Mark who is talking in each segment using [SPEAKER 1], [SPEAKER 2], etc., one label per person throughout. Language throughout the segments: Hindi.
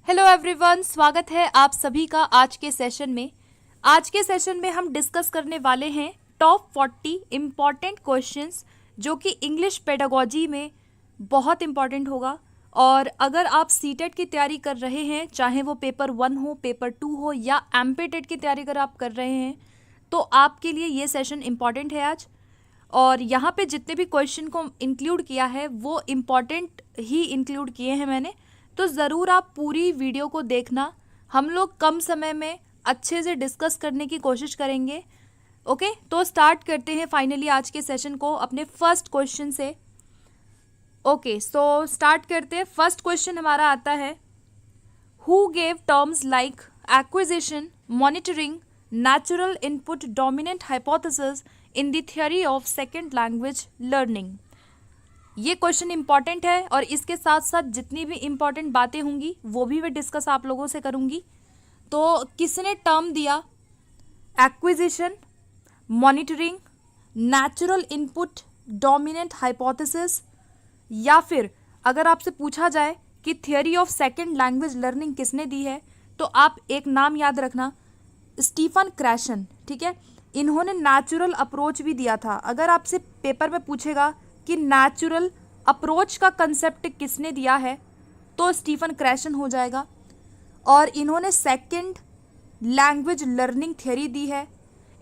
[SPEAKER 1] हेलो एवरीवन, स्वागत है आप सभी का आज के सेशन में। आज के सेशन में हम डिस्कस करने वाले हैं टॉप 40 इम्पॉर्टेंट क्वेश्चंस जो कि इंग्लिश पेडागोजी में बहुत इम्पॉर्टेंट होगा। और अगर आप सीटेट की तैयारी कर रहे हैं, चाहे वो पेपर 1 हो, पेपर 2 हो या एमपीटेट की तैयारी अगर आप कर रहे हैं, तो आपके लिए ये सेशन इम्पॉर्टेंट है आज। और यहाँ पे जितने भी क्वेश्चन को इंक्लूड किया है वो इम्पॉर्टेंट ही इंक्लूड किए हैं मैंने, तो ज़रूर आप पूरी वीडियो को देखना। हम लोग कम समय में अच्छे से डिस्कस करने की कोशिश करेंगे। ओके, तो स्टार्ट करते हैं फाइनली आज के सेशन को अपने फर्स्ट क्वेश्चन से। ओके, सो स्टार्ट करते हैं। फर्स्ट क्वेश्चन हमारा आता है, who gave terms like acquisition, monitoring, natural input, dominant hypothesis in the theory of second language learning. ये क्वेश्चन इंपॉर्टेंट है और इसके साथ साथ जितनी भी इंपॉर्टेंट बातें होंगी वो भी मैं डिस्कस आप लोगों से करूंगी। तो किसने टर्म दिया acquisition, monitoring, natural input, dominant hypothesis, या फिर अगर आपसे पूछा जाए कि theory of second language learning किसने दी है, तो आप एक नाम याद रखना, स्टीफन क्रैशन। ठीक है, इन्होंने नेचुरल अप्रोच भी दिया था। अगर आपसे पेपर में पूछेगा कि नेचुरल अप्रोच का कंसेप्ट किसने दिया है, तो स्टीफन क्रैशन हो जाएगा। और इन्होंने सेकंड लैंग्वेज लर्निंग थ्योरी दी है,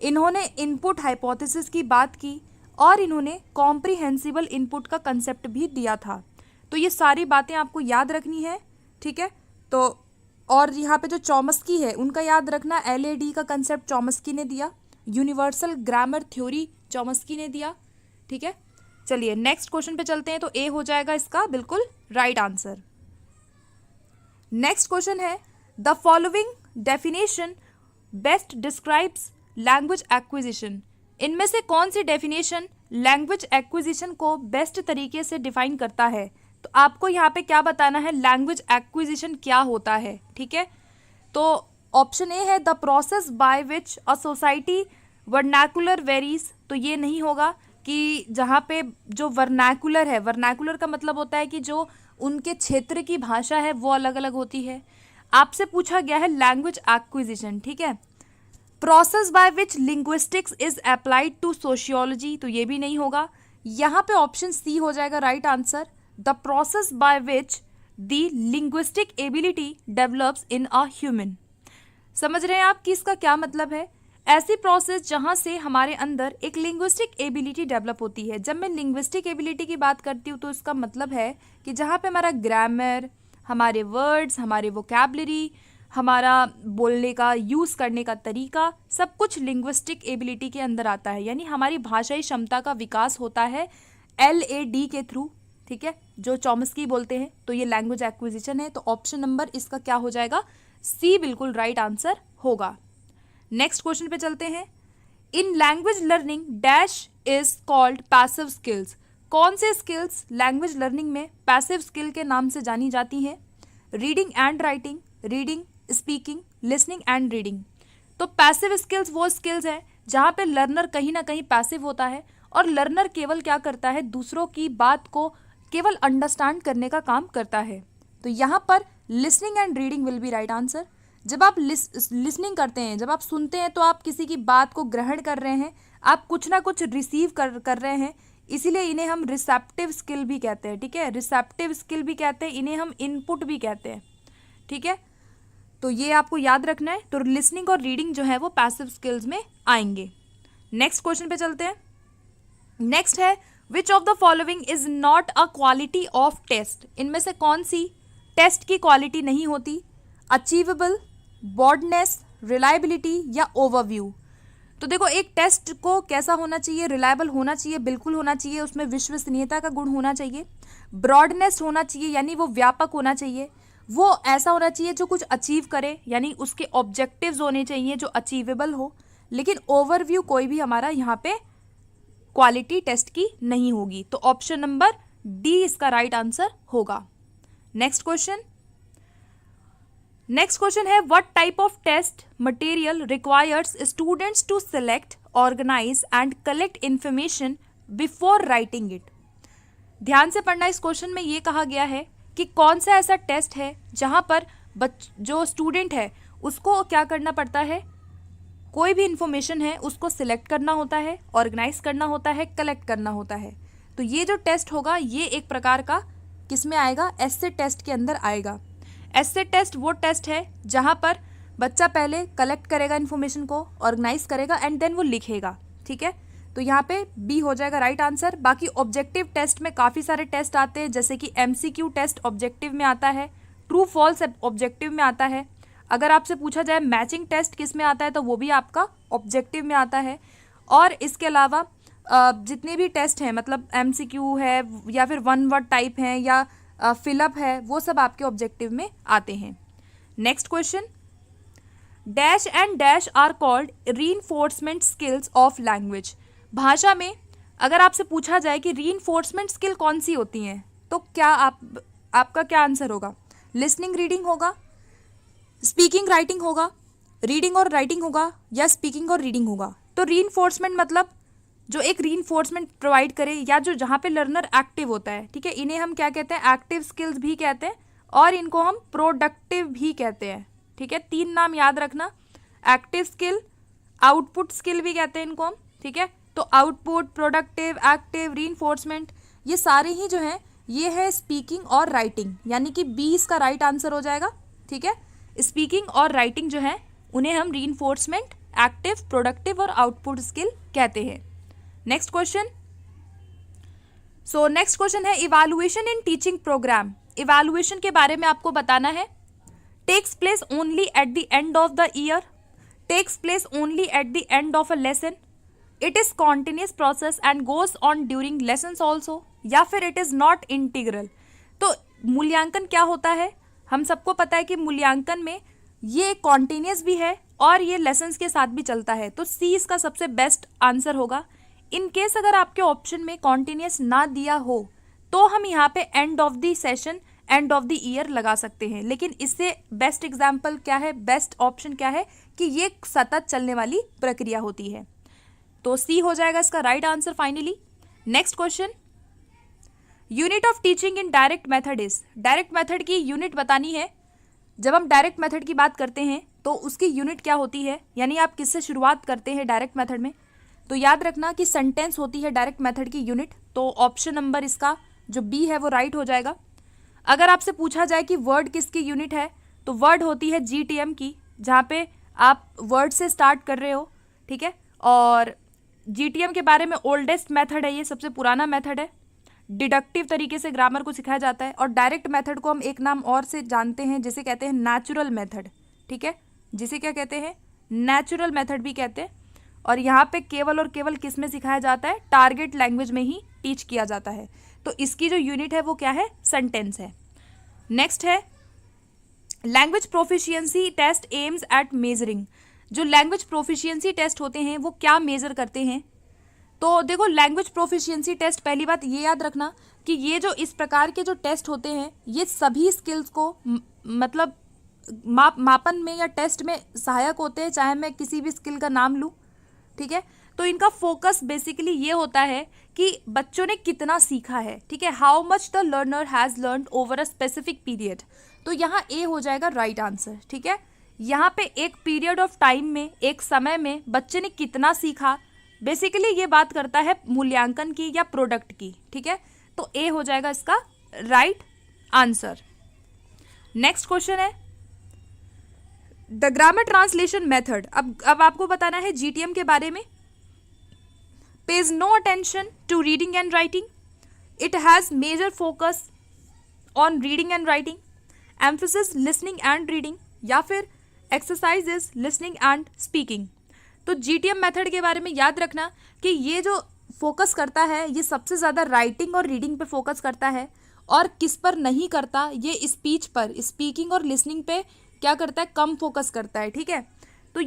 [SPEAKER 1] इन्होंने इनपुट हाइपोथेसिस की बात की और इन्होंने कॉम्प्रिहेंसिबल इनपुट का कंसेप्ट भी दिया था। तो ये सारी बातें आपको याद रखनी है। ठीक है, तो और यहाँ पे जो चॉम्स्की है उनका याद रखना, एलएडी का कंसेप्ट चॉम्स्की ने दिया, यूनिवर्सल ग्रामर थ्योरी चॉम्स्की ने दिया। ठीक है, चलिए नेक्स्ट क्वेश्चन पे चलते हैं। तो ए हो जाएगा इसका बिल्कुल राइट आंसर। नेक्स्ट क्वेश्चन है, the following definition best describes language acquisition. इनमें से कौन सी डेफिनेशन लैंग्वेज एक्विजिशन को बेस्ट तरीके से डिफाइन करता है। तो आपको यहाँ पे क्या बताना है, लैंग्वेज एक्विजिशन क्या होता है। ठीक है, तो ऑप्शन ए है, the process by which a society vernacular varies. तो ये नहीं होगा कि जहाँ पे जो वर्नाकुलर है, वर्नाकुलर का मतलब होता है कि जो उनके क्षेत्र की भाषा है वो अलग अलग होती है। आपसे पूछा गया है लैंग्वेज एक्विजिशन। ठीक है, process by which linguistics is applied to sociology. तो ये भी नहीं होगा। यहाँ पे ऑप्शन सी हो जाएगा right answer, the process by which the linguistic ability develops in a human. समझ रहे हैं आप कि इसका क्या मतलब है। ऐसी प्रोसेस जहाँ से हमारे अंदर एक लिंग्विस्टिक एबिलिटी डेवलप होती है। जब मैं लिंग्विस्टिक एबिलिटी की बात करती हूँ तो इसका मतलब है कि जहाँ पे हमारा ग्रामर, हमारे वर्ड्स, हमारे वोकैबुलरी, हमारा बोलने का, यूज़ करने का तरीका, सब कुछ लिंग्विस्टिक एबिलिटी के अंदर आता है। यानी हमारी भाषाई क्षमता का विकास होता है LAD के थ्रू। ठीक है, जो चॉम्स्की बोलते हैं। तो ये लैंग्वेज एक्विजिशन है। तो ऑप्शन नंबर इसका क्या हो जाएगा, सी बिल्कुल राइट आंसर होगा। नेक्स्ट क्वेश्चन पे चलते हैं, in language learning dash is called passive skills. कौन से स्किल्स लैंग्वेज लर्निंग में पैसिव स्किल के नाम से जानी जाती हैं। Reading and writing, reading, speaking, listening and reading. तो पैसिव स्किल्स वो स्किल्स हैं जहाँ पे लर्नर कहीं ना कहीं पैसिव होता है और लर्नर केवल क्या करता है, दूसरों की बात को केवल अंडरस्टैंड करने का काम करता है। तो यहाँ पर listening and reading will be right answer. जब आप लिसनिंग करते हैं, जब आप सुनते हैं, तो आप किसी की बात को ग्रहण कर रहे हैं, आप कुछ ना कुछ रिसीव कर रहे हैं, इसीलिए इन्हें हम रिसेप्टिव स्किल भी कहते हैं। ठीक है, रिसेप्टिव स्किल भी कहते हैं, इन्हें हम इनपुट भी कहते हैं। ठीक है, तो ये आपको याद रखना है। तो लिसनिंग और रीडिंग जो है वो पैसिव स्किल्स में आएंगे। नेक्स्ट क्वेश्चन पे चलते हैं। नेक्स्ट है, which of the following is not a quality of test. इनमें से कौन सी टेस्ट की क्वालिटी नहीं होती, अचीवेबल, ब्रॉडनेस, रिलायबिलिटी या ओवरव्यू। तो देखो, एक टेस्ट को कैसा होना चाहिए, रिलायबल होना चाहिए, बिल्कुल होना चाहिए, उसमें विश्वसनीयता का गुण होना चाहिए, ब्रॉडनेस होना चाहिए यानी वो व्यापक होना चाहिए, वो ऐसा होना चाहिए जो कुछ अचीव करे यानी उसके ऑब्जेक्टिव्स होने चाहिए जो अचीवेबल हो। लेकिन ओवरव्यू कोई भी हमारा यहाँ पे क्वालिटी टेस्ट की नहीं होगी। तो ऑप्शन नंबर डी इसका राइट आंसर होगा। नेक्स्ट क्वेश्चन है, what type of test material requires students to select, organise and collect information before writing it. ध्यान से पढ़ना, इस क्वेश्चन में ये कहा गया है कि कौन सा ऐसा टेस्ट है जहां पर जो स्टूडेंट है उसको क्या करना पड़ता है, कोई भी इंफॉर्मेशन है उसको सिलेक्ट करना होता है, ऑर्गेनाइज करना होता है, कलेक्ट करना होता है। तो ये जो टेस्ट होगा ये एक प्रकार का किस में आएगा, एस्से टेस्ट के अंदर आएगा। एस्से टेस्ट वो टेस्ट है जहाँ पर बच्चा पहले कलेक्ट करेगा इन्फॉर्मेशन को, ऑर्गेनाइज करेगा एंड देन वो लिखेगा, ठीक है। तो यहाँ पे बी हो जाएगा राइट आंसर। बाकी ऑब्जेक्टिव टेस्ट में काफ़ी सारे टेस्ट आते हैं, जैसे कि एमसीक्यू टेस्ट ऑब्जेक्टिव में आता है, ट्रू फॉल्स ऑब्जेक्टिव में आता है। अगर आपसे पूछा जाए मैचिंग टेस्ट किस में आता है तो वो भी आपका ऑब्जेक्टिव में आता है। और इसके अलावा जितने भी टेस्ट हैं, मतलब एमसीक्यू है या फिर वन वर्ड टाइप हैं या फिलअप है, वो सब आपके ऑब्जेक्टिव में आते हैं। Next question, dash and dash are called reinforcement skills of language. भाषा में अगर आपसे पूछा जाए कि रीइंफोर्समेंट स्किल कौन सी होती हैं तो क्या आपका क्या आंसर होगा? लिसनिंग रीडिंग होगा, स्पीकिंग राइटिंग होगा, रीडिंग और राइटिंग होगा, या स्पीकिंग और रीडिंग होगा? तो रीइंफोर्समेंट मतलब जो एक रीइंफोर्समेंट प्रोवाइड करे या जो जहाँ पे लर्नर एक्टिव होता है, ठीक है, इन्हें हम क्या कहते हैं, एक्टिव स्किल्स भी कहते हैं और इनको हम प्रोडक्टिव भी कहते हैं, ठीक है। 3 नाम याद रखना, एक्टिव स्किल, आउटपुट स्किल भी कहते हैं इनको हम, ठीक है। तो आउटपुट, प्रोडक्टिव, एक्टिव, रीइंफोर्समेंट, ये सारे ही जो हैं ये है स्पीकिंग और राइटिंग, यानी कि 20 का राइट आंसर हो जाएगा, ठीक है। स्पीकिंग और राइटिंग जो है उन्हें हम रीइंफोर्समेंट, एक्टिव, प्रोडक्टिव और आउटपुट स्किल कहते हैं। नेक्स्ट क्वेश्चन, नेक्स्ट क्वेश्चन है evaluation in teaching programme. Evaluation के बारे में आपको बताना है। Takes place only at the end of the year, takes place only at the end of a lesson, it is continuous process and goes on during lessons also, या फिर इट इज नॉट इंटीग्रल। तो मूल्यांकन क्या होता है, हम सबको पता है कि मूल्यांकन में ये कॉन्टिन्यूस भी है और ये लेसन्स के साथ भी चलता है, तो सी इसका सबसे बेस्ट आंसर होगा। इन केस अगर आपके ऑप्शन में कॉन्टिन्यूस ना दिया हो तो हम यहाँ पे and of the session, and of the year लगा सकते हैं, लेकिन इससे बेस्ट एग्जाम्पल क्या है, बेस्ट ऑप्शन क्या है कि ये सतत चलने वाली प्रक्रिया होती है। तो सी हो जाएगा इसका right answer finally. Next question, unit of teaching in direct method is. Direct method की यूनिट बतानी है। जब हम डायरेक्ट मेथड की बात करते हैं तो उसकी यूनिट क्या होती है, यानी आप किससे शुरुआत करते हैं डायरेक्ट मेथड में, तो याद रखना कि सेंटेंस होती है डायरेक्ट मेथड की यूनिट। तो ऑप्शन नंबर इसका जो बी है वो राइट हो जाएगा। अगर आपसे पूछा जाए कि वर्ड किसकी यूनिट है तो वर्ड होती है जीटीएम की, जहाँ पे आप वर्ड से स्टार्ट कर रहे हो, ठीक है। और जीटीएम के बारे में ओल्डेस्ट मेथड है, ये सबसे पुराना मेथड है। डिडक्टिव तरीके से ग्रामर को सिखाया जाता है। और डायरेक्ट मेथड को हम एक नाम और से जानते हैं जिसे कहते हैं नेचुरल मेथड, ठीक है, जिसे क्या कहते हैं, नेचुरल मेथड भी कहते हैं। और यहाँ पे केवल और केवल किस में सिखाया जाता है, टारगेट लैंग्वेज में ही टीच किया जाता है। तो इसकी जो यूनिट है वो क्या है, सेंटेंस है। नेक्स्ट है language proficiency test aims at measuring. जो लैंग्वेज प्रोफिशिएंसी टेस्ट होते हैं वो क्या मेजर करते हैं, तो देखो लैंग्वेज प्रोफिशिएंसी टेस्ट, पहली बात ये याद रखना कि ये जो इस प्रकार के जो टेस्ट होते हैं ये सभी स्किल्स को मतलब मापन में या टेस्ट में सहायक होते हैं, चाहे मैं किसी भी स्किल का नाम लूँ, ठीक है। तो इनका फोकस बेसिकली ये होता है कि बच्चों ने कितना सीखा है, ठीक है, how much the learner has learned over a specific period. तो यहाँ ए हो जाएगा राइट आंसर, ठीक है। यहाँ पे एक पीरियड ऑफ टाइम में, एक समय में बच्चे ने कितना सीखा, बेसिकली ये बात करता है मूल्यांकन की या प्रोडक्ट की, ठीक है। तो ए हो जाएगा इसका राइट आंसर। नेक्स्ट क्वेश्चन है द ग्रामर ट्रांसलेशन मेथड। अब आपको बताना है जीटीएम के बारे में। pays no attention to reading and writing, it has major focus on reading and writing, emphasis listening and reading, या फिर exercises listening and speaking। तो जीटीएम मेथड के बारे में याद रखना कि ये जो फोकस करता है ये सबसे ज़्यादा राइटिंग और रीडिंग पे फोकस करता है, और किस पर नहीं करता, ये स्पीच पर, स्पीकिंग और लिसनिंग पे क्या करता है, कम फोकस करता है, ठीक है। तो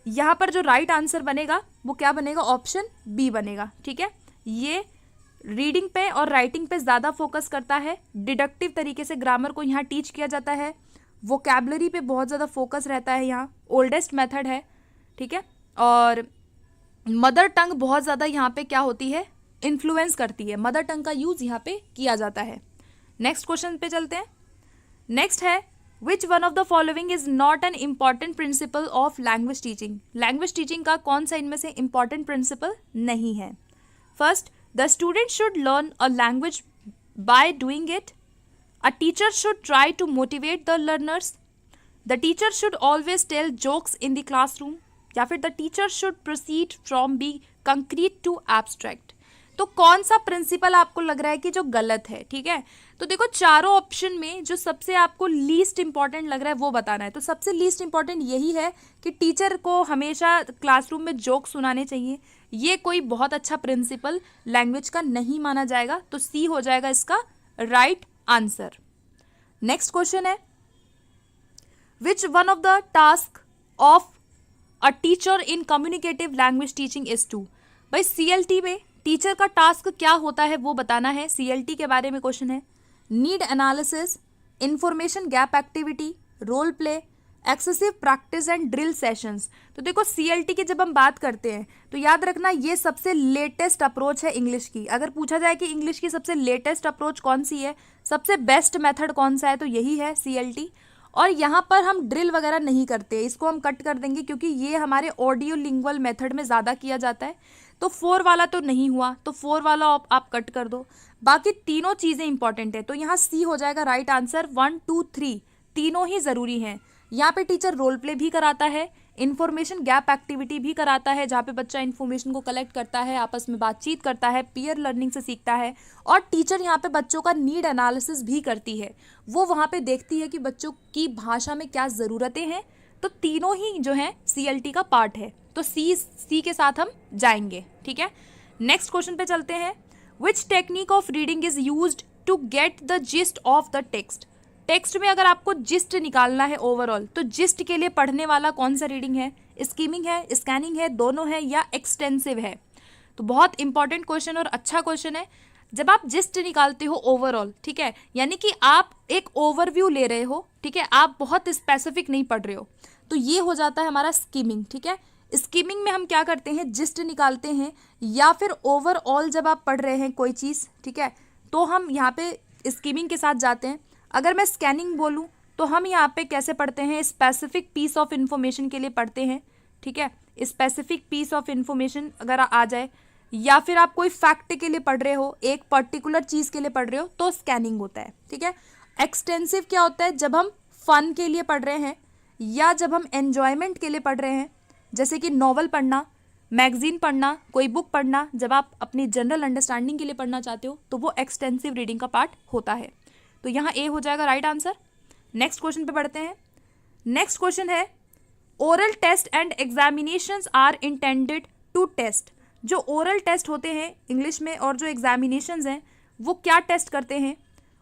[SPEAKER 1] यहाँ पर जो राइट आंसर बनेगा वो क्या बनेगा, ऑप्शन बी बनेगा, ठीक है। ये रीडिंग पे और राइटिंग पे ज़्यादा फोकस करता है, डिडक्टिव तरीके से ग्रामर को यहाँ टीच किया जाता है, वोकैबलरी पे बहुत ज़्यादा फोकस रहता है, यहाँ ओल्डेस्ट मेथड है, ठीक है। और मदर टंग बहुत ज़्यादा यहाँ पे क्या होती है, इन्फ्लुएंस करती है, मदर टंग का यूज़ यहाँ पे किया जाता है। नेक्स्ट क्वेश्चन पे चलते हैं। नेक्स्ट है which one of the following is not an important principle of language teaching? Language teaching का कौन सा इनमें से इम्पॉर्टेंट प्रिंसिपल नहीं है? First, the student should learn a language by doing it. A teacher should try to motivate the learners. The teacher should always tell jokes in the classroom. या फिर the teacher should proceed from be concrete to abstract. तो कौन सा प्रिंसिपल आपको लग रहा है कि जो गलत है? ठीक है, तो देखो चारों ऑप्शन में जो सबसे आपको लीस्ट इंपॉर्टेंट लग रहा है वो बताना है. तो सबसे लीस्ट इंपॉर्टेंट यही है कि टीचर को हमेशा क्लासरूम में जोक सुनाने चाहिए. ये कोई बहुत अच्छा प्रिंसिपल लैंग्वेज का नहीं माना जाएगा. तो सी हो जाएगा इसका राइट आंसर. नेक्स्ट क्वेश्चन है, which one of the task of a teacher in communicative language teaching is to? भाई CLT में टीचर का टास्क क्या होता है वो बताना है. CLT के बारे में क्वेश्चन है. Need analysis, information gap activity, role play, excessive practice and drill sessions. तो देखो CLT की जब हम बात करते हैं तो याद रखना ये सबसे लेटेस्ट अप्रोच है इंग्लिश की. अगर पूछा जाए कि इंग्लिश की सबसे लेटेस्ट अप्रोच कौन सी है, सबसे बेस्ट मेथड कौन सा है, तो यही है CLT. और यहाँ पर हम ड्रिल वगैरह नहीं करते, इसको हम कट कर देंगे क्योंकि ये हमारे ऑडियो लिंगुअल मेथड में ज़्यादा किया जाता है. तो 4 वाला तो नहीं हुआ, तो 4 वाला आप कट कर दो. बाकी तीनों चीज़ें इंपॉर्टेंट है, तो यहाँ सी हो जाएगा राइट आंसर. 1, 2, 3 तीनों ही ज़रूरी हैं. यहाँ पे टीचर रोल प्ले भी कराता है, इन्फॉर्मेशन गैप एक्टिविटी भी कराता है जहाँ पे बच्चा इन्फॉर्मेशन को कलेक्ट करता है, आपस में बातचीत करता है, पीयर लर्निंग से सीखता है. और टीचर यहाँ पे बच्चों का नीड एनालिसिस भी करती है. वो वहाँ पे देखती है कि बच्चों की भाषा में क्या ज़रूरतें हैं. तो तीनों ही जो है CLT का पार्ट है. तो सी के साथ हम जाएंगे. ठीक है, नेक्स्ट क्वेश्चन पे चलते हैं. Which technique of reading is used to get the gist of the text? Text में अगर आपको जिस्ट निकालना है ओवरऑल, तो जिस्ट के लिए पढ़ने वाला कौन सा रीडिंग है? स्कीमिंग है, स्कैनिंग है, दोनों है या एक्सटेंसिव है? तो बहुत इंपॉर्टेंट क्वेश्चन और अच्छा क्वेश्चन है. जब आप जिस्ट निकालते हो ओवरऑल, ठीक है, यानी कि आप एक ओवरव्यू ले रहे हो, ठीक है, आप बहुत स्पेसिफिक नहीं पढ़ रहे हो, तो ये हो जाता है हमारा स्कीमिंग. ठीक है, स्कीमिंग में हम क्या करते हैं, जिस्ट निकालते हैं, या फिर ओवरऑल जब आप पढ़ रहे हैं कोई चीज़, ठीक है, तो हम यहाँ पे स्कीमिंग के साथ जाते हैं. अगर मैं स्कैनिंग बोलूँ तो हम यहाँ पे कैसे पढ़ते हैं, स्पेसिफिक पीस ऑफ इन्फॉर्मेशन के लिए पढ़ते हैं. ठीक है, स्पेसिफिक पीस ऑफ इन्फॉर्मेशन अगर आ जाए, या फिर आप कोई फैक्ट के लिए पढ़ रहे हो, एक पर्टिकुलर चीज़ के लिए पढ़ रहे हो, तो स्कैनिंग होता है. ठीक है, एक्सटेंसिव क्या होता है, जब हम फन के लिए पढ़ रहे हैं या जब हम एन्जॉयमेंट के लिए पढ़ रहे हैं, जैसे कि नॉवल पढ़ना, मैगजीन पढ़ना, कोई बुक पढ़ना, जब आप अपनी जनरल अंडरस्टैंडिंग के लिए पढ़ना चाहते हो तो वो एक्सटेंसिव रीडिंग का पार्ट होता है. तो यहाँ ए हो जाएगा राइट आंसर. नेक्स्ट क्वेश्चन पे बढ़ते हैं. नेक्स्ट क्वेश्चन है, oral test and examinations are intended to test. जो ओरल टेस्ट होते हैं इंग्लिश में और जो एग्जामिनेशंस हैं वो क्या टेस्ट करते हैं?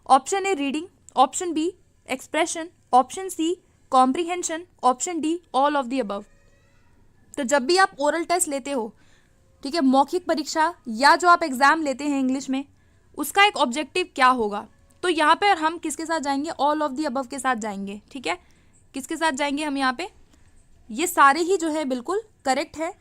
[SPEAKER 1] Option A reading, option B expression, option C comprehension, option D all of the above. तो जब भी आप ओरल टेस्ट लेते हो, ठीक है, मौखिक परीक्षा या जो आप एग्जाम लेते हैं इंग्लिश में, उसका एक ऑब्जेक्टिव क्या होगा? तो यहाँ पे हम किसके साथ जाएंगे? ऑल ऑफ द अबव के साथ जाएंगे. ठीक है, किसके साथ जाएंगे हम यहाँ पे? ये सारे ही जो है बिल्कुल करेक्ट है.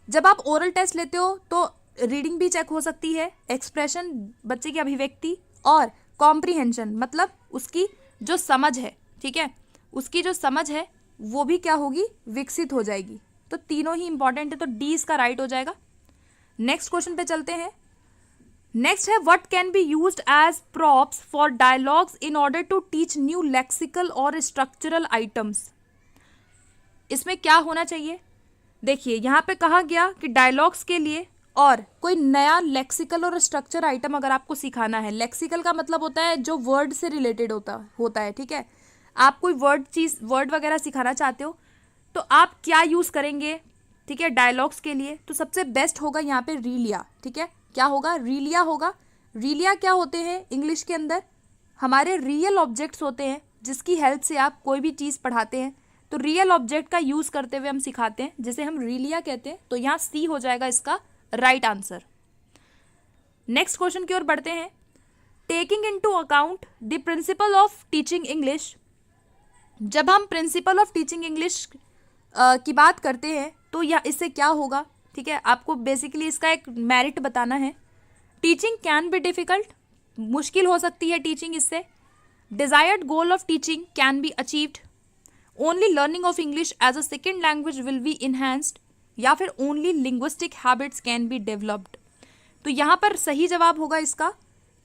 [SPEAKER 1] जब आप ओरल टेस्ट लेते हो तो रीडिंग भी चेक हो सकती है, एक्सप्रेशन बच्चे की अभिव्यक्ति, और कॉम्प्रीहेंशन मतलब उसकी जो समझ है, ठीक है, उसकी जो समझ है वो भी क्या होगी, विकसित हो जाएगी. तो तीनों ही इंपॉर्टेंट है, तो डी इसका राइट हो जाएगा. नेक्स्ट क्वेश्चन पे चलते हैं. नेक्स्ट है, what can be used as props for dialogues in order to teach new lexical और स्ट्रक्चरल आइटम्स. इसमें क्या होना चाहिए? देखिए यहाँ पे कहा गया कि डायलॉग्स के लिए और कोई नया लेक्सिकल और स्ट्रक्चर आइटम अगर आपको सिखाना है. लेक्सिकल का मतलब होता है जो वर्ड से रिलेटेड होता है. ठीक है, आप कोई वर्ड वगैरह सिखाना चाहते हो तो आप क्या यूज़ करेंगे? ठीक है, डायलॉग्स के लिए तो सबसे बेस्ट होगा यहाँ पे रीलिया. ठीक है, क्या होगा? रीलिया होगा. रीलिया क्या होते हैं इंग्लिश के अंदर? हमारे रियल ऑब्जेक्ट्स होते हैं जिसकी हेल्प से आप कोई भी चीज़ पढ़ाते हैं. तो रियल ऑब्जेक्ट का यूज़ करते हुए हम सिखाते हैं, जिसे हम रीलिया कहते हैं. तो यहाँ सी हो जाएगा इसका राइट आंसर. नेक्स्ट क्वेश्चन की ओर बढ़ते हैं. Taking into account the principle of teaching English. जब हम प्रिंसिपल ऑफ टीचिंग इंग्लिश की बात करते हैं तो यह इससे क्या होगा? ठीक है, आपको बेसिकली इसका एक मेरिट बताना है. टीचिंग कैन बी डिफिकल्ट, मुश्किल हो सकती है टीचिंग इससे. Desired goal of teaching can be achieved, only learning of English as a second language will be enhanced, या फिर only linguistic habits can be developed. तो यहाँ पर सही जवाब होगा इसका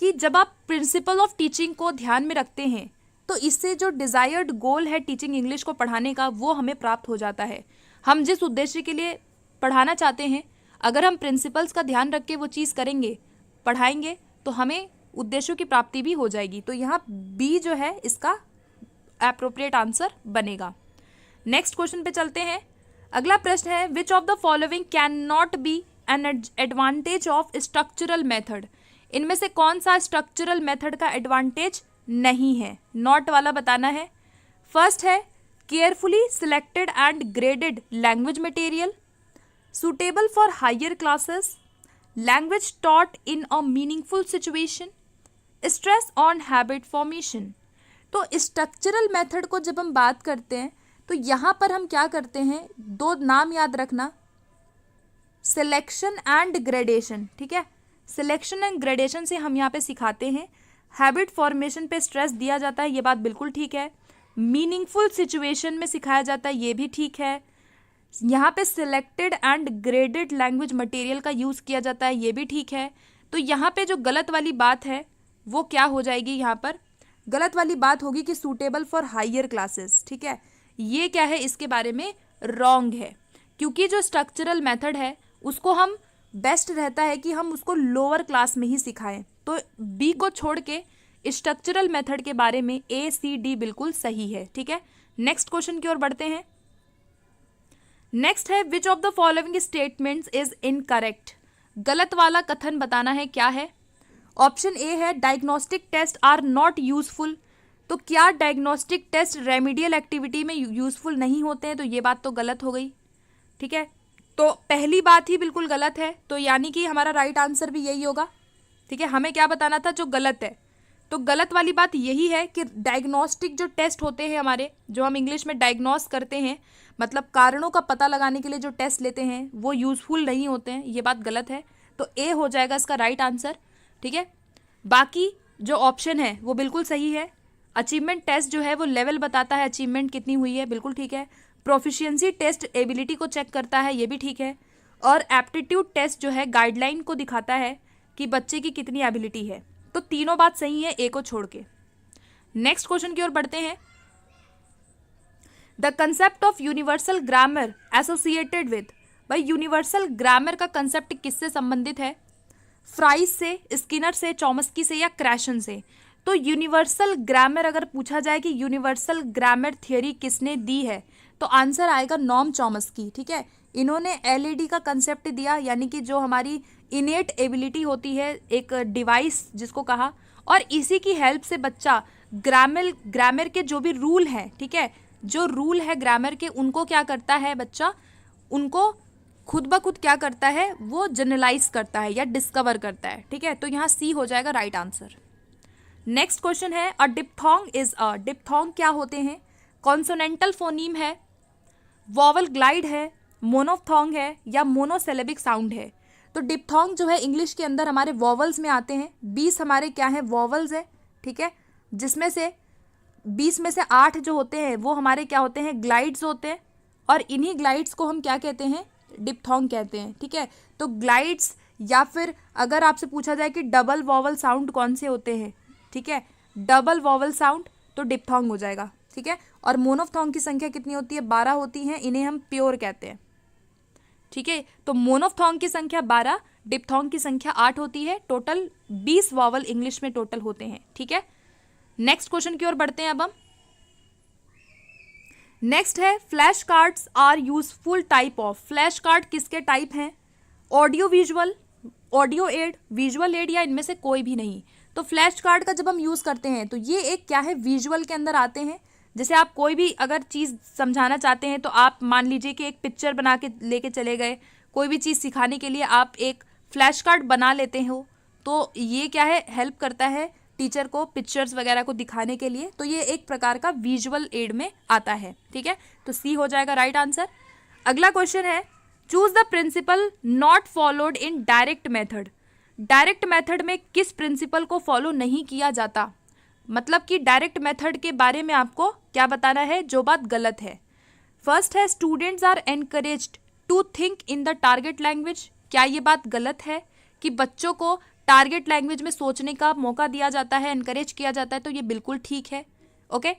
[SPEAKER 1] कि जब आप प्रिंसिपल ऑफ टीचिंग को ध्यान में रखते हैं तो इससे जो डिजायर्ड गोल है टीचिंग इंग्लिश को पढ़ाने का वो हमें प्राप्त हो जाता है। हम जिस उद्देश्य के लिए पढ़ाना चाहते हैं, अगर हम प्रिंसिपल्स का ध्यान रख के वो चीज़ करेंगे, पढ़ाएंगे, तो हमें उद्देश्यों की प्राप्ति भी हो जाएगी। तो यहाँ बी जो है इसका एप्रोप्रिएट आंसर बनेगा। नेक्स्ट क्वेश्चन पे चलते हैं। अगला प्रश्न है, which of the following can not be an advantage of structural method. इनमें से कौन सा स्ट्रक्चरल मेथड का एडवांटेज नहीं है, नॉट वाला बताना है। फर्स्ट है carefully selected and graded language material, suitable for higher classes, language taught in a meaningful situation, stress on habit formation. तो स्ट्रक्चरल मेथड को जब हम बात करते हैं तो यहाँ पर हम क्या करते हैं, दो नाम याद रखना, सिलेक्शन एंड ग्रेडेशन। ठीक है, सिलेक्शन एंड ग्रेडेशन से हम यहाँ पे सिखाते हैं, हैबिट फॉर्मेशन पे स्ट्रेस दिया जाता है, ये बात बिल्कुल ठीक है। मीनिंगफुल सिचुएशन में सिखाया जाता है, ये भी ठीक है। यहाँ पे selected and graded language material का यूज़ किया जाता है, ये भी ठीक है। तो यहाँ पे जो गलत वाली बात है वो क्या हो जाएगी, यहाँ पर गलत वाली बात होगी कि सूटेबल फॉर हायर क्लासेस। ठीक है, ये क्या है, इसके बारे में रॉन्ग है, क्योंकि जो स्ट्रक्चरल मेथड है उसको हम बेस्ट रहता है कि हम उसको लोअर क्लास में ही सिखाएं। तो बी को छोड़ के स्ट्रक्चरल मेथड के बारे में ए सी डी बिल्कुल सही है। ठीक है, नेक्स्ट क्वेश्चन की ओर बढ़ते हैं। नेक्स्ट है, which of the following statements is incorrect. गलत वाला कथन बताना है, क्या है। ऑप्शन ए है diagnostic test are not useful. तो क्या डायग्नोस्टिक टेस्ट रेमेडियल एक्टिविटी में यूजफुल नहीं होते हैं, तो ये बात तो गलत हो गई। ठीक है, तो पहली बात ही बिल्कुल गलत है, तो यानी कि हमारा राइट आंसर भी यही होगा। ठीक है, हमें क्या बताना था, जो गलत है। तो गलत वाली बात यही है कि डायग्नोस्टिक जो टेस्ट होते हैं हमारे, जो हम इंग्लिश में डायग्नोस करते हैं, मतलब कारणों का पता लगाने के लिए जो टेस्ट लेते हैं, वो यूजफुल नहीं होते हैं, ये बात गलत है। तो ए हो जाएगा इसका राइट आंसर। ठीक है, बाकी जो ऑप्शन है वो बिल्कुल सही है। अचीवमेंट टेस्ट जो है वो लेवल बताता है अचीवमेंट कितनी हुई है, बिल्कुल ठीक है। प्रोफिशिएंसी टेस्ट एबिलिटी को चेक करता है, ये भी ठीक है। और एप्टीट्यूड टेस्ट जो है गाइडलाइन को दिखाता है कि बच्चे की कितनी एबिलिटी है। तो तीनों बात सही है ए को छोड़ के। नेक्स्ट क्वेश्चन की ओर बढ़ते हैं। The concept of universal grammar associated with. भाई यूनिवर्सल ग्रामर का कंसेप्ट किससे संबंधित है, फ्राइज से, स्किनर से, चॉम्स्की से या क्रैशन से। तो यूनिवर्सल ग्रामर अगर पूछा जाए कि यूनिवर्सल ग्रामर थियोरी किसने दी है, तो आंसर आएगा नॉम चॉम्स्की। ठीक है, इन्होंने एलईडी का कंसेप्ट दिया, यानी कि जो हमारी इनेट एबिलिटी होती है, एक डिवाइस जिसको कहा, और इसी की हेल्प से बच्चा ग्रामर के जो भी रूल हैं, ठीक है, जो रूल है ग्रामर के, उनको क्या करता है बच्चा, उनको खुद ब खुद क्या करता है, वो जनरलाइज करता है या डिस्कवर करता है। ठीक है, तो यहाँ सी हो जाएगा राइट आंसर। नेक्स्ट क्वेश्चन है, अ डिप्थोंग इज अ। डिप्थोंग क्या होते हैं, कॉन्सोनेंटल फोनीम है, वॉवल ग्लाइड है, मोनोफ्थोंग है या मोनोसिलेबिक साउंड है। तो डिप्थोंग जो है इंग्लिश के अंदर हमारे वॉवल्स में आते हैं। 20 हमारे क्या है, वॉवल्स है। ठीक है, जिसमें से 20 में से 8 जो होते हैं वो हमारे क्या होते हैं, ग्लाइड्स होते हैं, और इन्हीं ग्लाइड्स को हम क्या कहते हैं, डिप्थोंग कहते हैं। ठीक है, तो ग्लाइड्स, या फिर अगर आपसे पूछा जाए कि डबल वॉवल साउंड कौन से होते हैं, ठीक है, डबल वॉवल साउंड, तो डिप्थोंग हो जाएगा। ठीक है, और मोनोफ्थोंग की संख्या कितनी होती है, 12 होती हैं, इन्हें हम प्योर कहते हैं। ठीक है, तो मोनोफ्थोंग की संख्या 12, डिप्थोंग की संख्या 8 होती है। टोटल 20 वॉवल इंग्लिश में टोटल होते हैं। ठीक है, नेक्स्ट क्वेश्चन की ओर बढ़ते हैं अब हम। नेक्स्ट है, flash cards are useful type of. Flash card किसके टाइप हैं, audio visual, audio aid, visual aid या इनमें से कोई भी नहीं। तो फ्लैश कार्ड का जब हम यूज़ करते हैं तो ये एक क्या है, विजुअल के अंदर आते हैं। जैसे आप कोई भी अगर चीज़ समझाना चाहते हैं तो आप मान लीजिए कि एक पिक्चर बना के लेके चले गए, कोई भी चीज़ सिखाने के लिए आप एक फ्लैश कार्ड बना लेते हो, तो ये क्या है, हेल्प करता है टीचर को पिक्चर्स वगैरह को दिखाने के लिए। तो ये एक प्रकार का विजुअल एड में आता है। ठीक है, तो सी हो जाएगा राइट आंसर। अगला क्वेश्चन है, choose the principle not followed in direct method. Direct method में किस प्रिंसिपल को फॉलो नहीं किया जाता। मतलब कि डायरेक्ट मेथड के बारे में आपको क्या बताना है जो बात गलत है। फर्स्ट है students are encouraged to think in the target language. क्या ये बात गलत है कि बच्चों को टारगेट लैंग्वेज में सोचने का मौका दिया जाता है, एनकरेज किया जाता है? तो ये बिल्कुल ठीक है। Okay,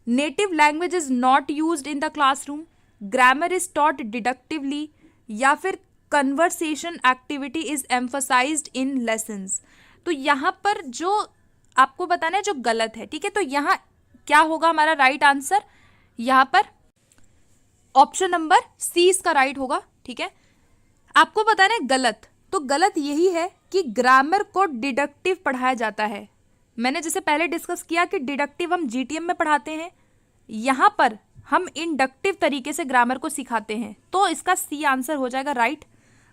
[SPEAKER 1] native language is not used in the classroom, grammar is taught deductively, या फिर conversation activity is emphasized in lessons. तो यहाँ पर जो आपको बताना है जो गलत है, ठीक है, तो यहाँ क्या होगा हमारा राइट आंसर? यहाँ पर ऑप्शन नंबर सी इसका राइट होगा। ठीक है, आपको बताना है गलत, तो गलत यही है कि ग्रामर को डिडक्टिव पढ़ाया जाता है। मैंने जैसे पहले डिस्कस किया कि डिडक्टिव हम जीटीएम में पढ़ाते हैं, यहाँ पर हम इंडक्टिव तरीके से ग्रामर को सिखाते हैं, तो इसका सी आंसर हो जाएगा राइट।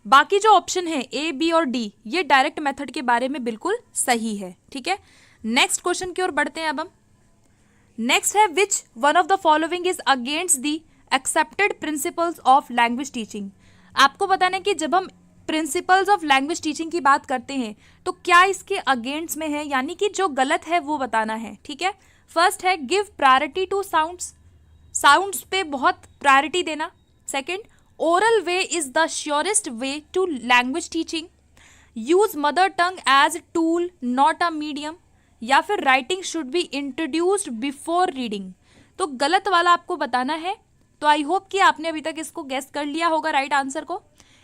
[SPEAKER 1] बाकी जो ऑप्शन है ए, बी और डी, ये डायरेक्ट मेथड के बारे में बिल्कुल सही है। ठीक है, नेक्स्ट क्वेश्चन की ओर बढ़ते हैं अब हम। नेक्स्ट है which one of the following is against the accepted principles of language teaching. आपको बताना है कि जब हम प्रिंसिपल्स ऑफ लैंग्वेज टीचिंग की बात करते हैं तो क्या इसके अगेंस्ट में है, यानी कि जो गलत है वो बताना है। ठीक है, फर्स्ट है give priority to sounds, sounds पे बहुत प्रायोरिटी देना। Second, oral way is the surest way to language teaching, use mother tongue as tool not a medium, या फिर writing should be introduced before reading. तो गलत वाला आपको बताना है। तो आई होप कि आपने अभी तक इसको गेस कर लिया होगा राइट आंसर को।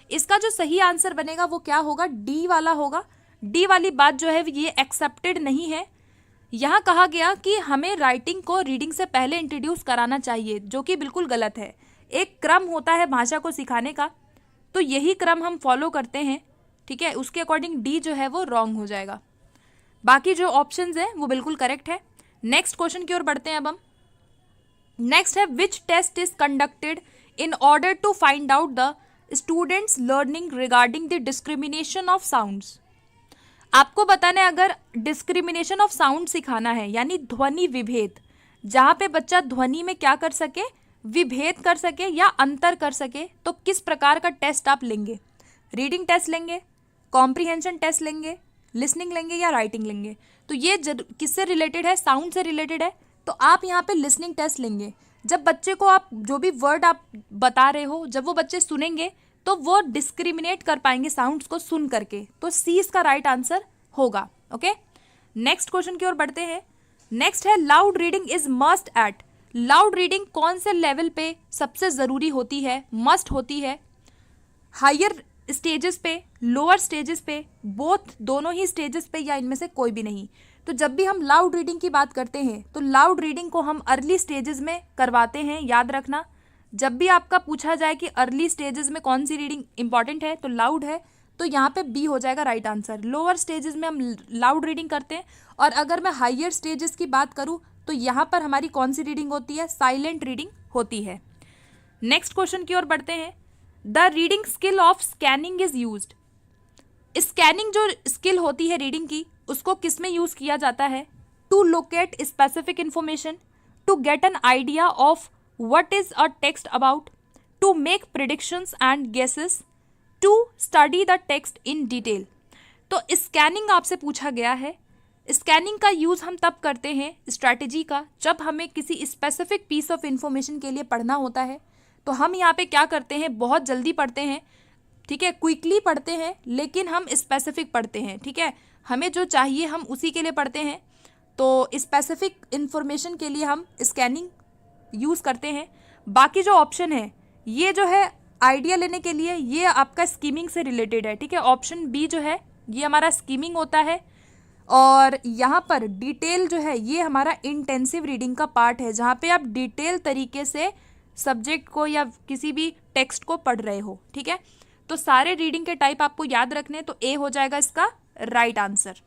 [SPEAKER 1] इसका जो सही आंसर बनेगा वो क्या होगा? डी वाला होगा। डी वाली बात जो है ये एक्सेप्टेड नहीं है। यहाँ कहा गया कि हमें राइटिंग को रीडिंग से पहले इंट्रोड्यूस कराना चाहिए, जो कि बिल्कुल गलत है। एक क्रम होता है भाषा को सिखाने का, तो यही क्रम हम फॉलो करते हैं। ठीक है, उसके अकॉर्डिंग डी जो है वो रॉन्ग हो जाएगा। बाकी जो ऑप्शंस हैं वो बिल्कुल करेक्ट है। नेक्स्ट क्वेश्चन की ओर बढ़ते हैं अब हम। नेक्स्ट है which test is conducted in order to find out the students learning regarding the discrimination of sounds. आपको बताना है अगर डिस्क्रिमिनेशन ऑफ साउंड सिखाना है, यानी ध्वनि विभेद, जहाँ पे बच्चा ध्वनि में क्या कर सके, विभेद कर सके या अंतर कर सके, तो किस प्रकार का टेस्ट आप लेंगे? रीडिंग टेस्ट लेंगे, कॉम्प्रिहेंशन टेस्ट लेंगे, लिसनिंग लेंगे या राइटिंग लेंगे? तो ये किससे रिलेटेड है? साउंड से रिलेटेड है। तो आप यहाँ पे लिसनिंग टेस्ट लेंगे। जब बच्चे को आप जो भी वर्ड आप बता रहे हो, जब वो बच्चे सुनेंगे तो वो डिस्क्रिमिनेट कर पाएंगे साउंड्स को सुन करके। तो सी इसका राइट आंसर होगा। ओके, नेक्स्ट क्वेश्चन की ओर बढ़ते हैं। नेक्स्ट है loud reading is must at. Loud reading कौन से लेवल पे सबसे जरूरी होती है, मस्ट होती है? हायर स्टेजेस पे, लोअर स्टेजेस पे, बोथ, दोनों ही स्टेजेस पे, या इनमें से कोई भी नहीं? तो जब भी हम लाउड रीडिंग की बात करते हैं तो लाउड रीडिंग को हम अर्ली स्टेजेस में करवाते हैं, याद रखना। जब भी आपका पूछा जाए कि अर्ली स्टेजेस में कौन सी रीडिंग इंपॉर्टेंट है तो लाउड है, तो यहाँ पे बी हो जाएगा राइट आंसर। लोअर स्टेजेस में हम लाउड रीडिंग करते हैं। और अगर मैं हायर स्टेजेस की बात करूँ तो यहाँ पर हमारी कौन सी रीडिंग होती है? साइलेंट रीडिंग होती है। नेक्स्ट क्वेश्चन की ओर बढ़ते हैं। The reading skill of scanning is used. Scanning जो स्किल होती है रीडिंग की, उसको किस में यूज किया जाता है? To locate specific information, to get an idea of what is a text about, to make predictions and guesses, to study the text in detail. तो स्कैनिंग आपसे पूछा गया है। स्कैनिंग का यूज हम तब करते हैं स्ट्रैटेजी का, जब हमें किसी स्पेसिफिक पीस ऑफ इंफॉर्मेशन के लिए पढ़ना होता है। तो हम यहाँ पे क्या करते हैं? बहुत जल्दी पढ़ते हैं, ठीक है, क्विकली पढ़ते हैं, लेकिन हम स्पेसिफिक पढ़ते हैं। ठीक है, हमें जो चाहिए हम उसी के लिए पढ़ते हैं। तो स्पेसिफिक इंफॉर्मेशन के लिए हम स्कैनिंग यूज़ करते हैं। बाकी जो ऑप्शन है ये जो है आइडिया लेने के लिए, ये आपका स्कीमिंग से रिलेटेड है। ठीक है, ऑप्शन बी जो है ये हमारा स्कीमिंग होता है। और यहाँ पर डिटेल जो है ये हमारा इंटेंसिव रीडिंग का पार्ट है, जहाँ पे आप डिटेल तरीके से सब्जेक्ट को या किसी भी टेक्स्ट को पढ़ रहे हो। ठीक है, तो सारे रीडिंग के टाइप आपको याद रखने, तो ए हो जाएगा इसका राइट आंसर।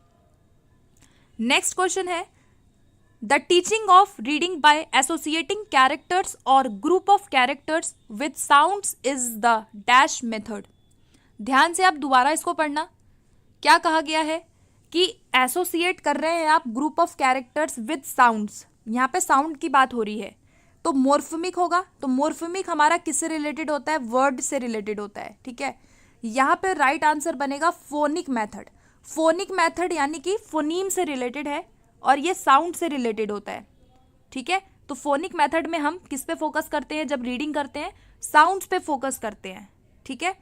[SPEAKER 1] नेक्स्ट क्वेश्चन है the teaching of reading by associating characters और group of characters with sounds is the dash method. ध्यान से आप दोबारा इसको पढ़ना। क्या कहा गया है कि एसोसिएट कर रहे हैं आप group of characters with sounds. यहाँ पे साउंड की बात हो रही है, तो मोर्फेमिक होगा। तो मोर्फेमिक हमारा किससे रिलेटेड होता है? वर्ड से रिलेटेड होता है। ठीक है, यहाँ पे राइट आंसर बनेगा फोनिक मेथड। फोनिक मेथड यानी कि फोनीम से रिलेटेड है। और ये साउंड से रिलेटेड होता है, ठीक है। तो फोनिक मेथड में हम किस पे फोकस करते हैं जब रीडिंग करते हैं? साउंड्स पे फोकस करते हैं, ठीक है।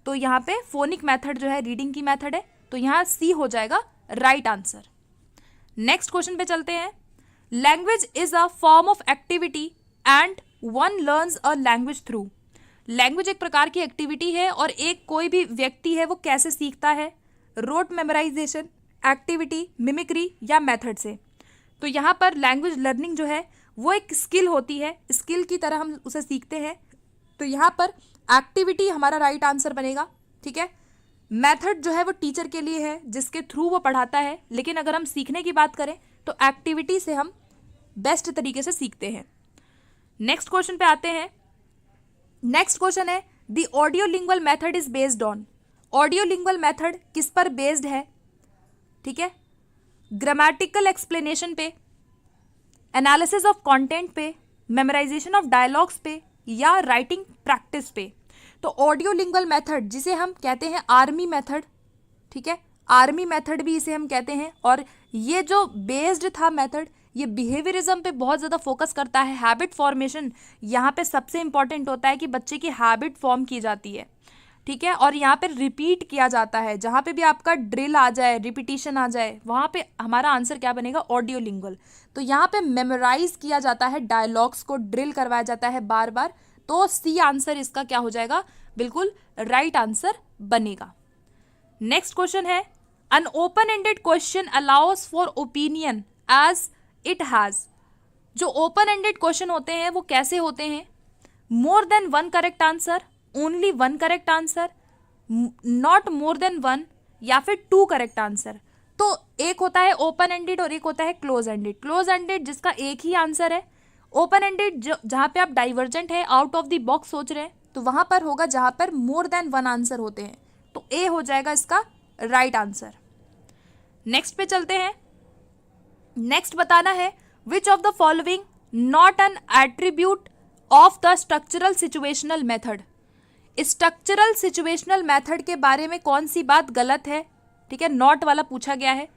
[SPEAKER 1] तो यहाँ पे फोनिक मेथड जो है रीडिंग की मेथड है, तो यहाँ सी हो जाएगा राइट आंसर। नेक्स्ट क्वेश्चन पे चलते हैं। Language is a form of activity and one learns a language through. Language एक प्रकार की एक्टिविटी है और एक कोई भी व्यक्ति है वो कैसे सीखता है? रोट मेमोराइजेशन, एक्टिविटी, मिमिक्री या मेथड से। तो यहाँ पर लैंग्वेज लर्निंग जो है वो एक स्किल होती है, स्किल की तरह हम उसे सीखते हैं। तो यहाँ पर एक्टिविटी हमारा राइट आंसर बनेगा, ठीक है। मेथड जो है वो टीचर के लिए है जिसके थ्रू वो पढ़ाता है, लेकिन अगर हम सीखने की बात करें तो एक्टिविटी से हम बेस्ट तरीके से सीखते हैं। नेक्स्ट क्वेश्चन पे आते हैं। नेक्स्ट क्वेश्चन है the audio lingual method is based on. Audio lingual method किस पर बेस्ड है? ठीक है, ग्रामेटिकल एक्सप्लेनेशन पे, एनालिसिस ऑफ कंटेंट पे, मेमोराइजेशन ऑफ डायलॉग्स पे या राइटिंग प्रैक्टिस पे। तो ऑडियो लिंग्वल मेथड जिसे हम कहते हैं आर्मी मेथड, ठीक है, आर्मी मेथड भी इसे हम कहते हैं। और ये जो बेस्ड था मेथड, ये बिहेवियरिज्म पे बहुत ज़्यादा फोकस करता है, हैबिट फॉर्मेशन यहाँ पे सबसे इंपॉर्टेंट होता है कि बच्चे की हैबिट फॉर्म की जाती है, ठीक है। और यहाँ पे रिपीट किया जाता है, जहाँ पे भी आपका ड्रिल आ जाए, रिपीटिशन आ जाए, वहाँ पे हमारा आंसर क्या बनेगा? Audio lingual. तो यहाँ पे मेमोराइज किया जाता है, डायलॉग्स को ड्रिल करवाया जाता है बार बार। तो सी आंसर इसका क्या हो जाएगा? बिल्कुल राइट आंसर बनेगा। नेक्स्ट क्वेश्चन है an open ended question allows for opinion as it has. जो ओपन एंडेड क्वेश्चन होते हैं वो कैसे होते हैं? More than one correct answer, only one correct answer, not more than one, या फिर टू करेक्ट आंसर। तो एक होता है ओपन एंडेड और एक होता है क्लोज एंडेड। क्लोज एंडेड जिसका एक ही आंसर है, ओपन एंडेड जहाँ पे आप डाइवर्जेंट है, आउट ऑफ द बॉक्स सोच रहे हैं, तो वहां पर होगा जहां पर मोर देन वन आंसर होते हैं। तो ए हो जाएगा इसका राइट आंसर। नेक्स्ट पे चलते हैं। नेक्स्ट बताना है which of the following not an attribute of the structural situational method. Structural situational method के बारे में कौन सी बात गलत है? ठीक है, नॉट वाला पूछा गया है।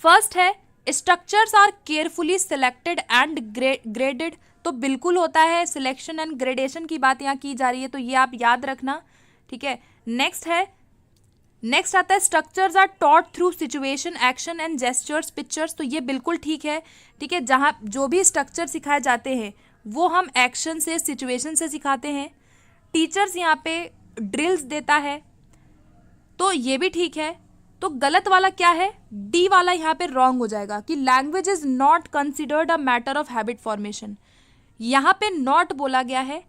[SPEAKER 1] फर्स्ट है structures are carefully selected and graded. तो बिल्कुल होता है, सिलेक्शन एंड ग्रेडेशन की बात यहाँ की जा रही है, तो ये आप याद रखना, ठीक है। नेक्स्ट आता है structures are taught through situation, action and gestures, pictures. तो ये बिल्कुल ठीक है, ठीक है। जहाँ जो भी स्ट्रक्चर सिखाए जाते हैं वो हम एक्शन से, सिचुएशन से सिखाते हैं। टीचर्स यहाँ पे ड्रिल्स देता है, तो ये भी ठीक है। तो गलत वाला क्या है? डी वाला यहाँ पे रॉन्ग हो जाएगा कि language is not considered a matter of habit formation. यहाँ पे नॉट बोला गया है,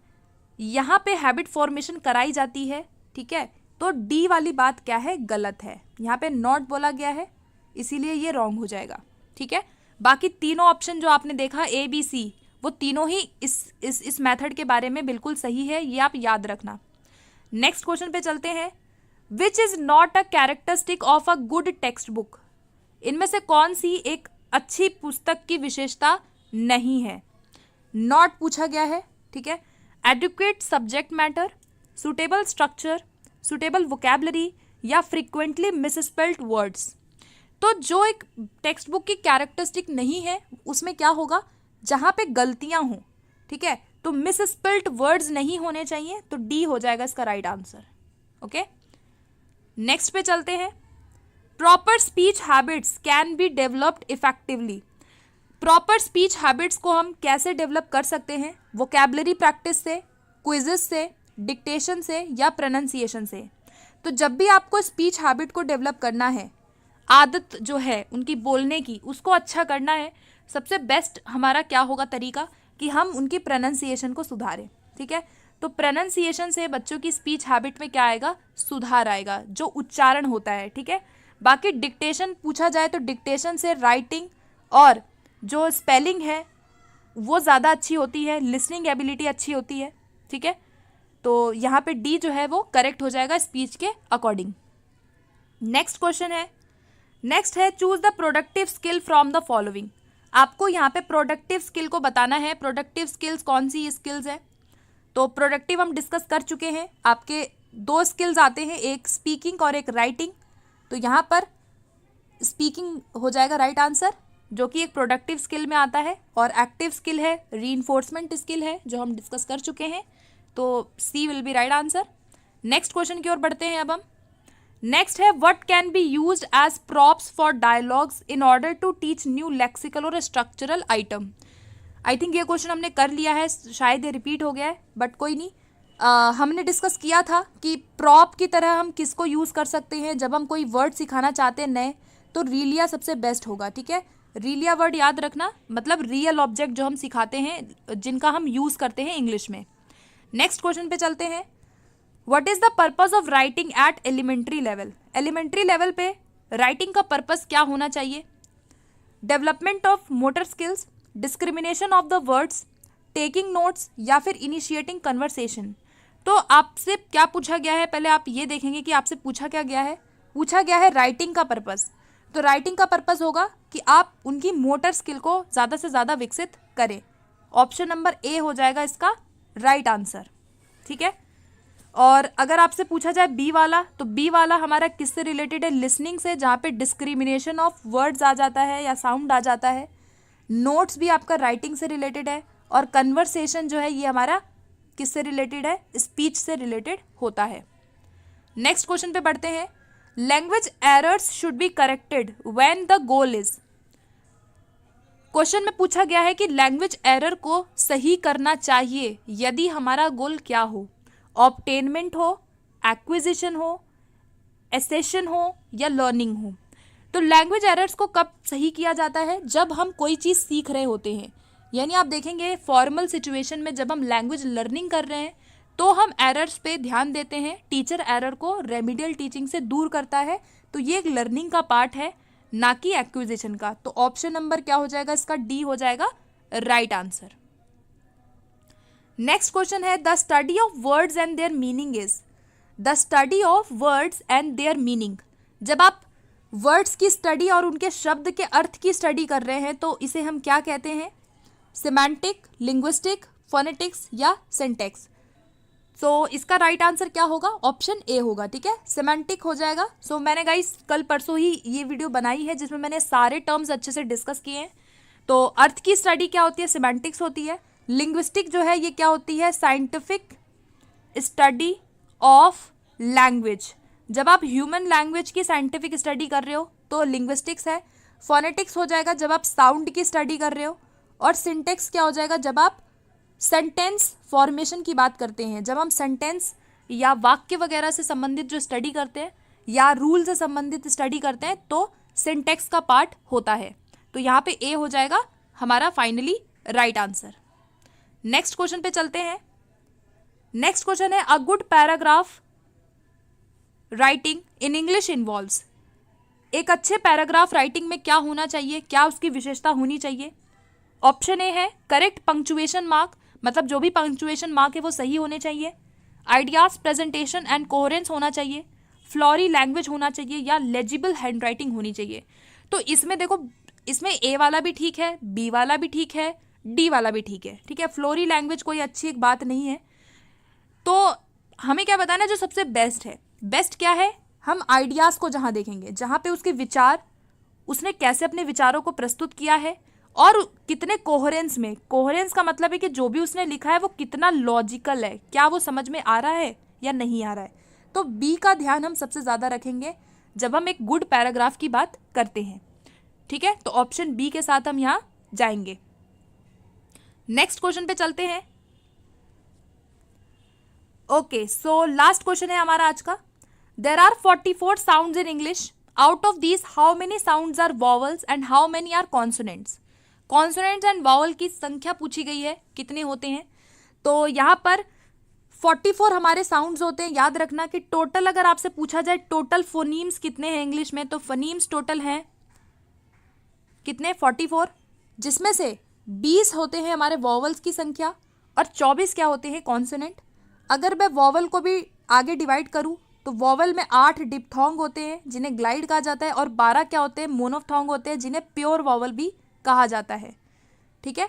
[SPEAKER 1] यहाँ पे हैबिट फॉर्मेशन कराई जाती है, ठीक है। तो डी वाली बात क्या है? गलत है। यहाँ पे नॉट बोला गया है, इसीलिए ये रॉन्ग हो जाएगा, ठीक है। बाकी तीनों ऑप्शन जो आपने देखा ए बी सी, वो तीनों ही इस मेथड के बारे में बिल्कुल सही है, ये आप याद रखना। नेक्स्ट क्वेश्चन पे चलते हैं। Which is not a characteristic of a good text book. इनमें से कौन सी एक अच्छी पुस्तक की विशेषता नहीं है? नॉट पूछा गया है, ठीक है। Adequate subject matter, suitable structure, suitable vocabulary या फ्रीक्वेंटली मिसस्पेल्ड वर्ड्स। तो जो एक टेक्स्ट बुक की कैरेक्टरिस्टिक नहीं है उसमें क्या होगा? जहाँ पे गलतियाँ हों, ठीक है, तो मिसस्पेल्ड वर्ड्स नहीं होने चाहिए, तो डी हो जाएगा इसका राइट आंसर, ओके। नेक्स्ट पे चलते हैं। Proper speech habits can be developed effectively. Proper speech habits को हम कैसे डेवलप कर सकते हैं? वोकैबलरी प्रैक्टिस से, क्विजेस से, डिक्टेशन से या प्रोनाउंसिएशन से। तो जब भी आपको स्पीच हैबिट को डेवलप करना है, आदत जो है उनकी बोलने की, उसको अच्छा करना है, सबसे बेस्ट हमारा क्या होगा तरीका कि हम उनकी प्रोनाउंसिएशन को सुधारें, ठीक है। तो प्रोनाउंसिएशन से बच्चों की स्पीच हैबिट में क्या आएगा? सुधार आएगा, जो उच्चारण होता है, ठीक है। बाकी डिक्टेशन पूछा जाए तो डिक्टेशन से राइटिंग और जो स्पेलिंग है वो ज़्यादा अच्छी होती है, लिसनिंग एबिलिटी अच्छी होती है, ठीक है। तो यहाँ पे डी जो है वो करेक्ट हो जाएगा स्पीच के अकॉर्डिंग। नेक्स्ट क्वेश्चन है, नेक्स्ट है choose the productive skill from the following. आपको यहाँ पे प्रोडक्टिव स्किल को बताना है। प्रोडक्टिव स्किल्स कौन सी स्किल्स है? तो प्रोडक्टिव हम डिस्कस कर चुके हैं। आपके दो स्किल्स आते हैं, एक स्पीकिंग और एक राइटिंग। तो यहाँ पर स्पीकिंग हो जाएगा राइट आंसर। जो कि एक प्रोडक्टिव स्किल में आता है, और एक्टिव स्किल है, रीइंफोर्समेंट स्किल है, जो हम डिस्कस कर चुके हैं। तो C will be right answer. Next question की ओर बढ़ते हैं अब हम। नेक्स्ट है what can be used as props for dialogues in order to teach new lexical और स्ट्रक्चरल आइटम। आई थिंक ये क्वेश्चन हमने कर लिया है, शायद ये रिपीट हो गया है, बट कोई नहीं। हमने डिस्कस किया था कि प्रॉप की तरह हम किसको यूज़ कर सकते हैं जब हम कोई वर्ड सिखाना चाहते हैं नए, तो रीलिया सबसे बेस्ट होगा। ठीक है, रीलिया वर्ड याद रखना, मतलब रियल ऑब्जेक्ट जो हम सिखाते हैं, जिनका हम यूज़ करते हैं इंग्लिश में। नेक्स्ट क्वेश्चन पे चलते हैं। What is the purpose of writing at elementary level. Elementary level पे राइटिंग का पर्पस क्या होना चाहिए? Development of motor skills, discrimination of the words, taking notes, या फिर इनिशिएटिंग कन्वर्सेशन। तो आपसे क्या पूछा गया है, पहले आप ये देखेंगे कि आपसे पूछा क्या गया है। पूछा गया है राइटिंग का पर्पस। तो राइटिंग का पर्पस होगा कि आप उनकी मोटर स्किल को ज़्यादा से ज़्यादा विकसित करें। ऑप्शन नंबर ए हो जाएगा इसका राइट आंसर। ठीक है, और अगर आपसे पूछा जाए बी वाला, तो बी वाला हमारा किससे रिलेटेड है? लिसनिंग से, जहाँ पे डिस्क्रिमिनेशन ऑफ वर्ड्स आ जाता है या साउंड आ जाता है। नोट्स भी आपका राइटिंग से रिलेटेड है, और कन्वर्सेशन जो है ये हमारा किससे रिलेटेड है? स्पीच से रिलेटेड होता है। नेक्स्ट क्वेश्चन पे बढ़ते हैं। Language errors should be corrected when the goal is. Question में पूछा गया है कि लैंग्वेज एरर को सही करना चाहिए यदि हमारा गोल क्या हो? ऑब्टेनमेंट हो, एक्विजिशन हो, एसेशन हो, या लर्निंग हो। तो लैंग्वेज एरर्स को कब सही किया जाता है? जब हम कोई चीज़ सीख रहे होते हैं। यानी आप देखेंगे फॉर्मल सिचुएशन में जब हम लैंग्वेज लर्निंग कर रहे हैं तो हम एरर्स पे ध्यान देते हैं। टीचर एरर को रेमिडियल टीचिंग से दूर करता है, तो ये एक लर्निंग का पार्ट है, ना कि एक्विजिशन का। तो ऑप्शन नंबर क्या हो जाएगा इसका? डी हो जाएगा राइट आंसर। नेक्स्ट क्वेश्चन है the study of words and there meaning is. The study of words and there meaning. जब आप वर्ड्स की स्टडी और उनके शब्द के अर्थ की स्टडी कर रहे हैं तो इसे हम क्या कहते हैं? सिमेंटिक, लिंग्विस्टिक, फोनेटिक्स, या सिंटैक्स। सो इसका राइट आंसर क्या होगा? ऑप्शन ए होगा। ठीक है, सिमेंटिक हो जाएगा। सो मैंने गाइस कल परसों ही ये वीडियो बनाई है जिसमें मैंने सारे टर्म्स अच्छे से डिस्कस किए हैं। तो अर्थ की स्टडी क्या होती है? सिमेंटिक्स होती है। लिंग्विस्टिक जो है ये क्या होती है? Scientific study of language. जब आप ह्यूमन लैंग्वेज की साइंटिफिक स्टडी कर रहे हो तो लिंग्विस्टिक्स है। फोनेटिक्स हो जाएगा जब आप साउंड की स्टडी कर रहे हो, और सिंटेक्स क्या हो जाएगा? जब आप सेंटेंस फॉर्मेशन की बात करते हैं, जब हम सेंटेंस या वाक्य वगैरह से संबंधित जो स्टडी करते हैं या रूल से संबंधित स्टडी करते हैं, तो सिंटेक्स का पार्ट होता है। तो यहाँ पे ए हो जाएगा हमारा finally right answer. Next question पे चलते हैं। नेक्स्ट क्वेश्चन है a good paragraph writing in English involves. एक अच्छे पैराग्राफ राइटिंग में क्या होना चाहिए, क्या उसकी विशेषता होनी चाहिए? ऑप्शन ए है करेक्ट पंक्चुएशन मार्क, मतलब जो भी पंक्चुएशन मार्क है वो सही होने चाहिए। आइडियाज प्रेजेंटेशन एंड कोहेरेंस होना चाहिए। फ्लोरी लैंग्वेज होना चाहिए, या लेजिबल हैंड राइटिंग होनी चाहिए। तो इसमें देखो, इसमें ए वाला भी ठीक है, बी वाला भी ठीक है, डी वाला भी ठीक है। ठीक है, फ्लोरी लैंग्वेज कोई अच्छी एक बात नहीं है। तो हमें क्या बताना जो सबसे बेस्ट है? बेस्ट क्या है? हम आइडियाज़ को जहाँ देखेंगे, जहाँ पे उसके विचार, उसने कैसे अपने विचारों को प्रस्तुत किया है, और कितने कोहेरेंस में। कोहेरेंस का मतलब है कि जो भी उसने लिखा है वो कितना लॉजिकल है, क्या वो समझ में आ रहा है या नहीं आ रहा है। तो बी का ध्यान हम सबसे ज़्यादा रखेंगे जब हम एक गुड पैराग्राफ की बात करते हैं। ठीक है, तो ऑप्शन बी के साथ हम यहाँ जाएंगे। नेक्स्ट क्वेश्चन पे चलते हैं। ओके, सो लास्ट क्वेश्चन है हमारा आज का। There are 44 sounds in English. Out of these how many sounds are vowels and how many are consonants. Consonants and vowel की संख्या पूछी गई है, कितने होते हैं? तो यहाँ पर 44 हमारे साउंड्स होते हैं। याद रखना कि टोटल अगर आपसे पूछा जाए टोटल फोनीम्स कितने हैं इंग्लिश में, तो फोनीम्स टोटल हैं कितने? 44, जिसमें से 20 होते हैं हमारे वॉवल्स की संख्या और 24 क्या होते हैं? कॉन्सोनेंट। अगर मैं वॉवल को भी आगे डिवाइड करूँ तो वॉवल में 8 डिप्थोंग होते हैं जिन्हें ग्लाइड कहा जाता है, और 12 क्या होते हैं? मोनोफ्थोंग होते हैं जिन्हें प्योर वॉवल भी कहा जाता है। ठीक है,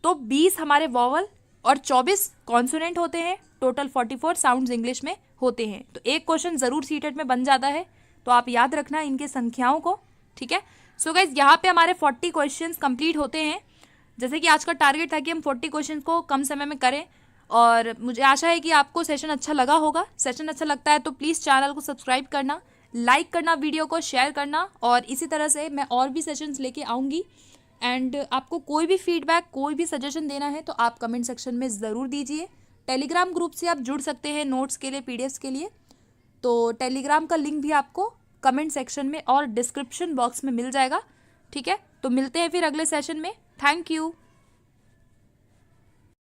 [SPEAKER 1] तो 20 हमारे वॉवल और 24 कॉन्सोनेंट होते हैं। टोटल 44 साउंड्स इंग्लिश में होते हैं। तो एक क्वेश्चन ज़रूर सीटेट में बन जाता है, तो आप याद रखना इनके संख्याओं को। ठीक है, सो गाइज यहाँ पे हमारे 40 क्वेश्चंस कंप्लीट होते हैं। जैसे कि आज का टारगेट था कि हम 40 क्वेश्चंस को कम समय में करें, और मुझे आशा है कि आपको सेशन अच्छा लगा होगा। सेशन अच्छा लगता है तो प्लीज़ चैनल को सब्सक्राइब करना, लाइक करना, वीडियो को शेयर करना, और इसी तरह से मैं और भी सेशंस लेके आऊँगी। एंड आपको कोई भी फीडबैक, कोई भी सजेशन देना है तो आप कमेंट सेक्शन में ज़रूर दीजिए। टेलीग्राम ग्रुप से आप जुड़ सकते हैं नोट्स के लिए, पीडीएफ्स के लिए। तो टेलीग्राम का लिंक भी आपको कमेंट सेक्शन में और डिस्क्रिप्शन बॉक्स में मिल जाएगा। ठीक है, तो मिलते हैं फिर अगले सेशन में। Thank you.